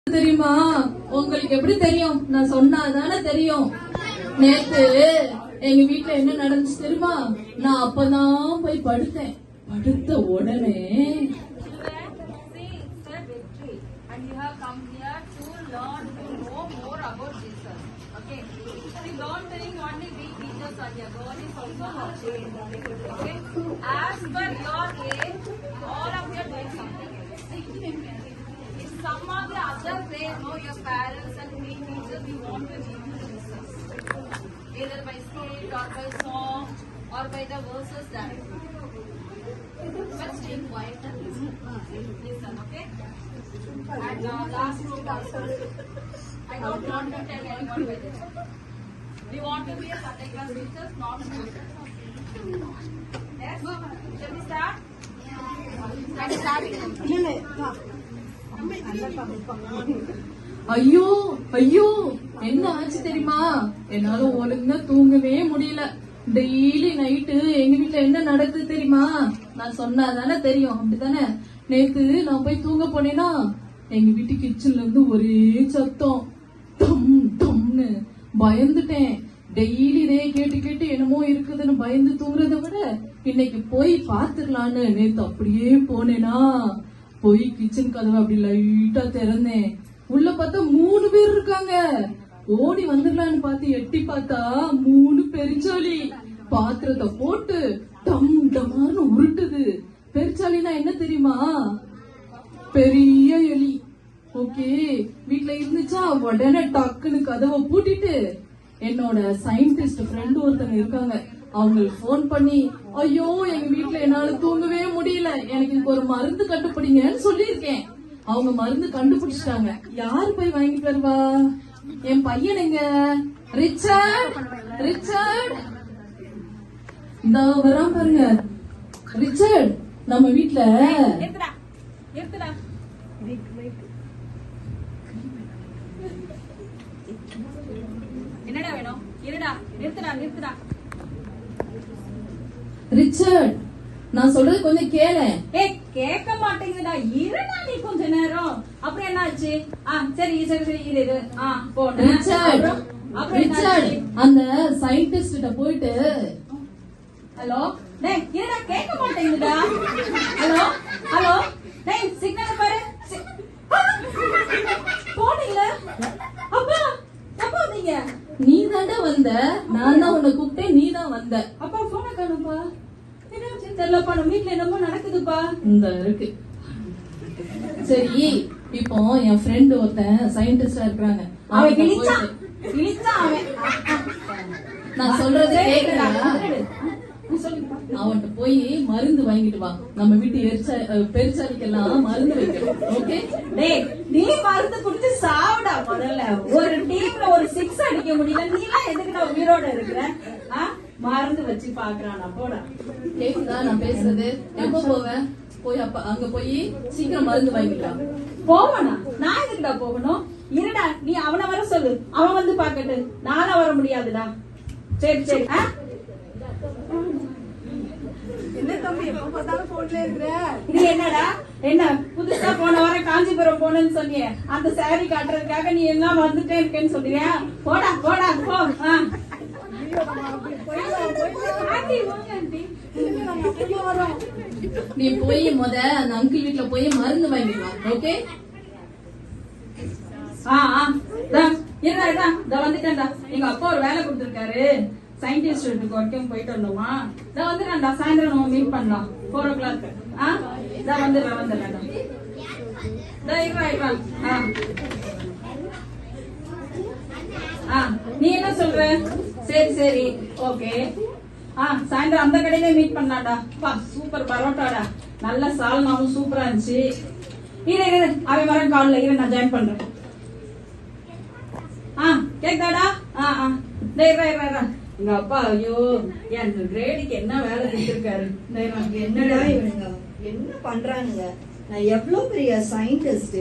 தெரியுமா? உங்களுக்கு எப்படி தெரியும்? நான் சொன்னாதானே தெரியும். நேத்து எங்க வீட்டுல என்ன நடந்துச்சு தெரியுமா? நான் அப்பதான் போய் படுத்தேன். படுத்த உடனே Some of the other way know your parents and main teachers we want to lead you to Jesus. Either by skit or by song or by the verses directly. But stay quiet and listen, okay? And last room also. I don't want to tell anyone by this. We want to be a Sunday class teachers, not students. Yes? Shall we start? ஐயோ ஐயோ என்ன ஆச்சு தெரியுமா? என்னால ஒழுங்கா தூங்கவே முடியல. Daily night எங்க வீட்டுல என்ன நடக்குது தெரியுமா? நான் சொன்னாதானே தெரியும், அப்படித்தானே? நேத்து நான் போய் தூங்க போனேன்னா எங்க வீட்டு கிச்சன்ல இருந்து ஒரே சத்தம், டம் டம்னு. பயந்துட்டேன். டெய்லி இதே கேட்டு கேட்டு என்னமோ இருக்குதுன்னு பயந்து தூங்குறத விட இன்னைக்கு போய் பாத்துக்கலான்னு நேத்து அப்படியே போனேனா, போய் கிச்சன் கதவை அப்படி லைட்டா திறந்தேன். உள்ள பார்த்தா 3 பேர் இருக்காங்க. ஓடி வந்துடலான்னு பார்த்து எட்டி பார்த்தா 3 பெருச்சாளி பாத்திரத்தை போட்டு டம் டமான்னு உருட்டுது. பெருச்சாலினா என்ன தெரியுமா? பெரிய எலி. ஓகே, வீட்டுல இருந்துச்சா உடனே டக்குன்னு கதவை பூட்டிட்டு என்னோட சயின்டிஸ்ட் ஃப்ரெண்ட் ஒருத்தங்க இருக்காங்க, அவங்களுக்கு போன் பண்ணி, ஐயோ எங்க வீட்டுல என்னால தூங்கவே முடியல, எனக்கு இதுக்கு ஒரு மருந்து கண்டுபிடிங்கன்னு சொல்லியிருக்கேன். அவங்க மருந்து கண்டுபிடிச்சிட்டாங்க. யாரு போய் வாங்கிட்டு வருவா? என் பையன் எங்க? ரிச்சர்ட் ரிச்சர்ட் இந்த வரான் பாருங்க. ரிச்சர்ட் நம்ம வீட்டுல என்னடா வேணும்? இருடா, நிறுத்துடா நிறுத்துடா. ரிச்சர்ட், நான் சொல்றது கொஞ்சம் கேளு. கேட்க மாட்டேங்குதுடா. இருடா நீ கொஞ்ச நேரம். அப்புறம் என்ன ஆச்சு? சரி சரி சரி இரு. போன ரிச்சர்ட், அந்த சயின்டிஸ்ட் கிட்ட போயிட்டு, ஹலோ டேய் இருடா, கேட்க மாட்டேங்குதுடா. ஹலோ ஹலோ டேய், சிக்னல் பாரு. போனீங்கள? அப்பா அப்பா நீங்க நீ தாண்டா வந்த, நான் தான் உன்னை கூப்பிட்டேன், நீ தான் வந்த. அப்பா போன காணும்பா. என்ன தெரியலப்பா, நம்ம வீட்டுல என்னமோ நடக்குதுப்பா. இந்த இருக்கு. சரி, இப்போ என் ஃப்ரெண்ட் ஒருத்தன் சயின்டிஸ்டா இருக்காங்க. அவன் கிழிச்சா அவன். நான் சொல்றதே கேக்குறா? அவன்கிட்ட போய் மருந்து வாங்கிட்டு வா. நம்ம வீட்டு பெருச்சாலிக்கெல்லாம் மருந்து வைக்கணும். ஓகே? டேய், நீ மருந்து குடிச்சு சாவுடா முதல்ல. ஒரு டீம்ல ஒரு 6 அடிக்க முடியல, நீ எல்லாம் எதுக்குடா உயிரோட இருக்கிற? மருந்து வச்சு பாக்குறானா? போடா. கேக்குதா நான் பேசுறது? எப்போ போவேன்? போய் அப்ப அங்க போய் சீக்கிரம் மருந்து வாங்கிக்கலாம். போவனா? நான் எதுக்குடா போகணும்? இருடா, நீ அவனை வர சொல்லு, அவன் வந்து பாக்கட்டு. நானா வர முடியாதுடா. சரி சரி. நீ என்னடா என்ன புதுசா போன வாரம் காஞ்சிபுரம் போனேன்னு சொன்னியே அந்த சாரி காட்டுறதுக்காக நீ எல்லாம் வந்துட்டே இருக்கேன்னு சொல்றியா? போடா போடா போ. நீ போய் அந்த அங்கிள் வீட்ல போய் மருந்து வாங்கிட்டு வா. ஓகே? வந்துட்டேன்டா. எங்க அப்பா ஒரு வேலை கொடுத்திருக்காரு. சயின்டிஸ்ட் வரைக்கும் போயிட்டு வந்தோமா. வந்துடுறேன்டா. சாயந்தரம் நம்ம மீட் பண்ணலாம் 4 o'clock. வந்துடுறேன்டா. நீ என்ன சொல்ற? சரி சரி ஓகே. சாயந்தரம் அந்த கடையில மீட் பண்ணலாம்டா. சூப்பர் பரோட்டாடா. நல்ல சால்னாவும் சூப்பரா இருந்துச்சு. இரு அவன் வரேன் கால்ல. இரு நான் ஜாயின் பண்றேன். கேக்குதாடா? எங்க அப்பா ஐயோ என் கிரேடிக்கு என்ன வேலை கொடுத்திருக்காரு. என்னடா இவனுங்க என்ன பண்றானுங்க? நான் எவ்வளவு பெரிய சயின்டிஸ்ட்,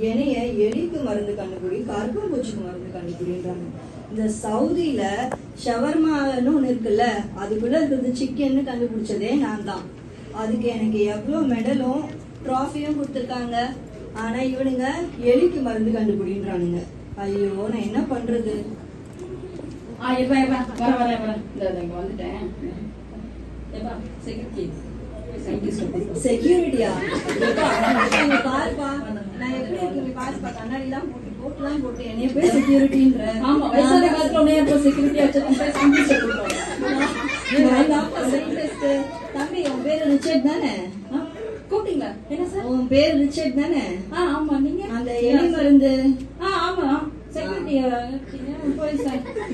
என்னைய எலிக்கு மருந்து கண்டுபிடி, கருப்பாம்பூச்சிக்கு மருந்து கண்டுபிடின்றாங்க. இந்த சவுதியில ஷவர்மான்னு ஒண்ணு இருக்குல்ல, அதுக்குள்ள இருக்கிறது சிக்கன்னு கண்டுபிடிச்சதே நான் தான். அதுக்கு எனக்கு எவ்வளவு மெடலும் ட்ராஃபியும் கொடுத்துருக்காங்க. ஆனா இவனுங்க எலிக்கு மருந்து கண்டுபிடின்றானுங்க. ஐயோ நான் என்ன பண்றது? செக்யூரிட்டியா? பாருப்பா நான் எப்படி இருக்கு பாருப்பா. கண்ணாடி எல்லாம் போட்டு கோட்லாம் போட்டு என்னைய போய் செக்யூரிட்டின்ற. தம்பி உன் பேரு ரிச்சர்ட் தானே? கூப்பிட்டீங்களா? என்ன சார் உன் பேரு ரிச்சர்ட் தானே? ஆமா. நீங்க அந்த எலி மருந்து? ஆமா செக்யூரிட்டி.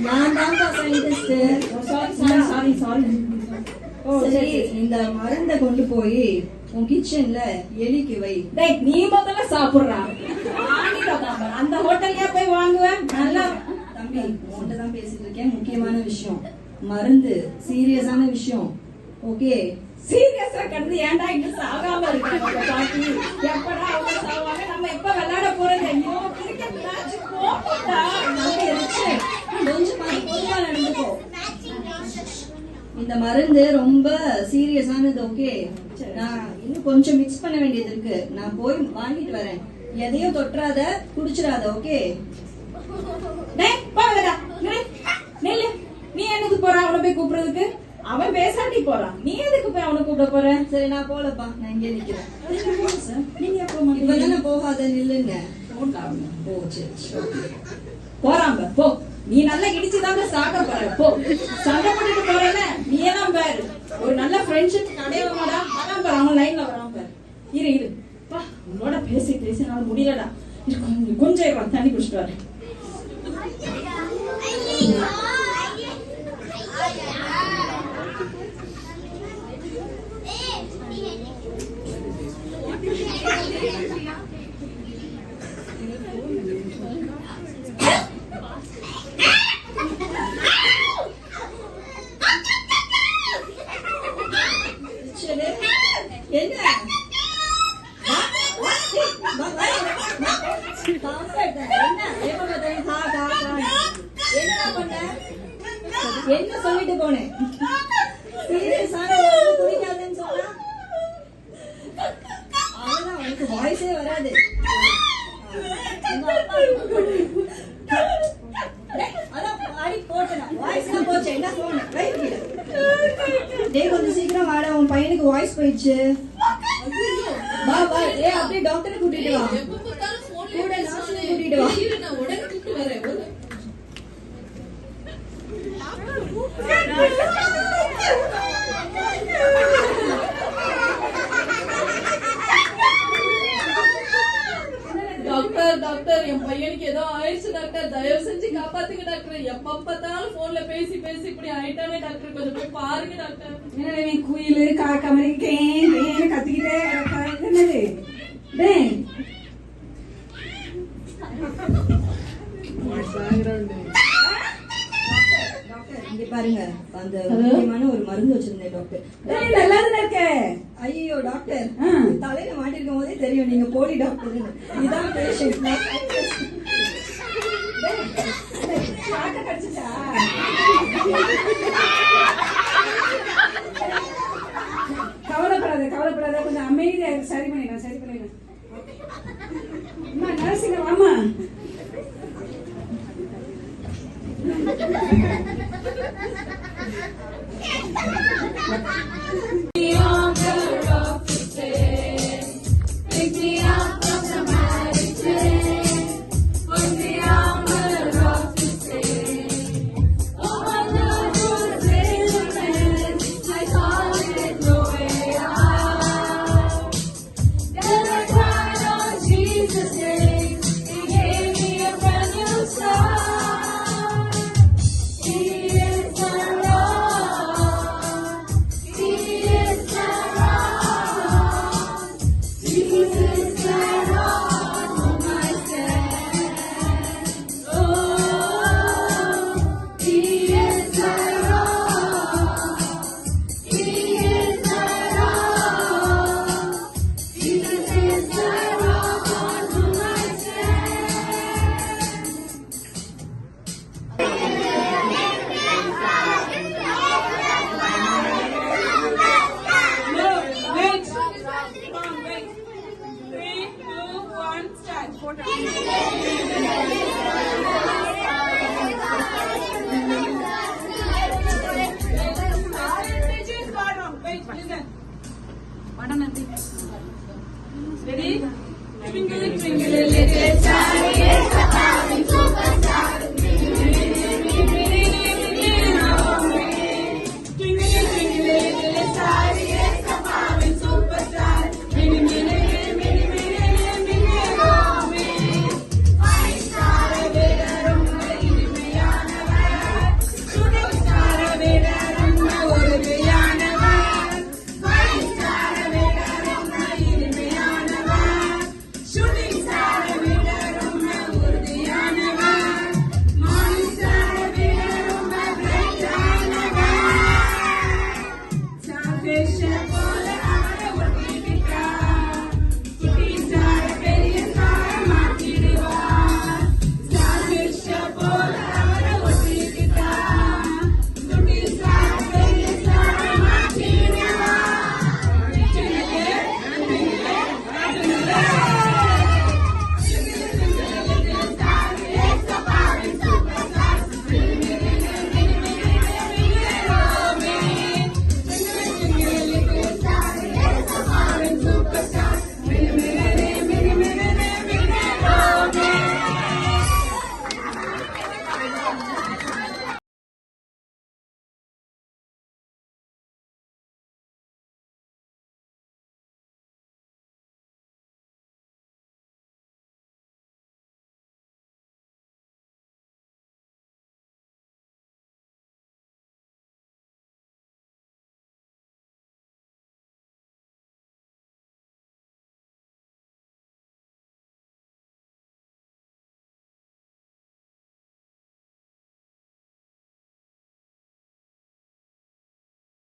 நான் தான் சயின்டிஸ்ட். சரி இந்த மருந்தை கொண்டு போய் உன் கிச்சன்ல எலிக்கு வை. நீ முதல்ல சாப்பிடுறா. அந்த ஹோட்டல்ல போய் வாங்குவேன். நல்லா தம்பி உன்கிட்ட தான் பேசிட்டு இருக்கேன். முக்கியமான விஷயம், மருந்து சீரியஸான விஷயம். ஓகே? சீரியஸா கண்டு ஏன்டா இங்க சாகாம இருக்காங்க பாட்டி? எப்படா அவங்க சாவாங்க? நம்ம எப்ப விளையாட போறது? ஐயோ கிரிக்கெட் மேட்ச் போட்டா கொஞ்சம் பொதுவா நடந்துக்கோ. இந்த மருந்து ரொம்ப சீரியஸானது. ஓகே? நான் இன்னும் கொஞ்சம் மிக்ஸ் பண்ண வேண்டியது இருக்கு. நான் போய் வாங்கிட்டு வரேன். எதையும் தொட்டுறாத, குடிச்சிடாத. ஓகே? நீ என்னது போற அவனை போய் கூப்பிடுறதுக்கு? அவன் பேசாட்டி போறான். நீ எதுக்கு போய் அவனை கூப்பிட போற? சரி நான் போலப்பா, நான் இங்கே நிக்கிறேன். நீங்க இப்பதானே போகாத நில்லுங்க. ஓ சரி போறாங்க. போ. நீ நல்லா இடிச்சுதாங்க சாக போற. போ. சண்டை பண்ணிட்டு போறல நீ எல்லாம் பாரு. ஒரு நல்ல ஃப்ரெண்ட்ஷிப் கிடையவாடா. அதான் பாரு அவன் லைன்ல வரான் பாரு. இரு பா. உன்னோட பேசி நான் முடியலடா. கொஞ்சம் தண்ணி குடிச்சிட்டு வரேன். என்ன சொல்லிட்டு போனேன்? குடிக்காதுன்னு சொன்னா அவெல்லாம் அவனுக்கு வாய்ஸே வராது. கொஞ்சம் சீக்கிரம் வாடா, உன் பையனுக்கு வாய்ஸ் போயிடுச்சு. அப்படியே டாக்டரை கூட்டிட்டு வா. கூட நர்ஸை கூட்டிட்டு வா. டாக்டர் என் பையனுக்கு ஏதோ ஆயிடுச்சு டாக்டர். தயவு செஞ்சு காப்பாத்துங்க டாக்டர். எப்ப பார்த்தாலும் போன்ல பேசி இப்படி ஆயிட்டானே டாக்டர். கொஞ்சம் போய் பாருங்க டாக்டர். குயிலு காக்கா மாதிரி கத்திக்கிட்டே என்னது? இங்க பாருங்க, அந்த முக்கியமான ஒரு மருந்து வச்சிருந்தேன் டாக்டர். ஐயோ டாக்டர், தலையில மாட்டிருக்கும் போதே தெரியும் நீங்க போலி டாக்டர். இதான் பேஷண்ட். அம்மா நர்ஸுங்க வாமா.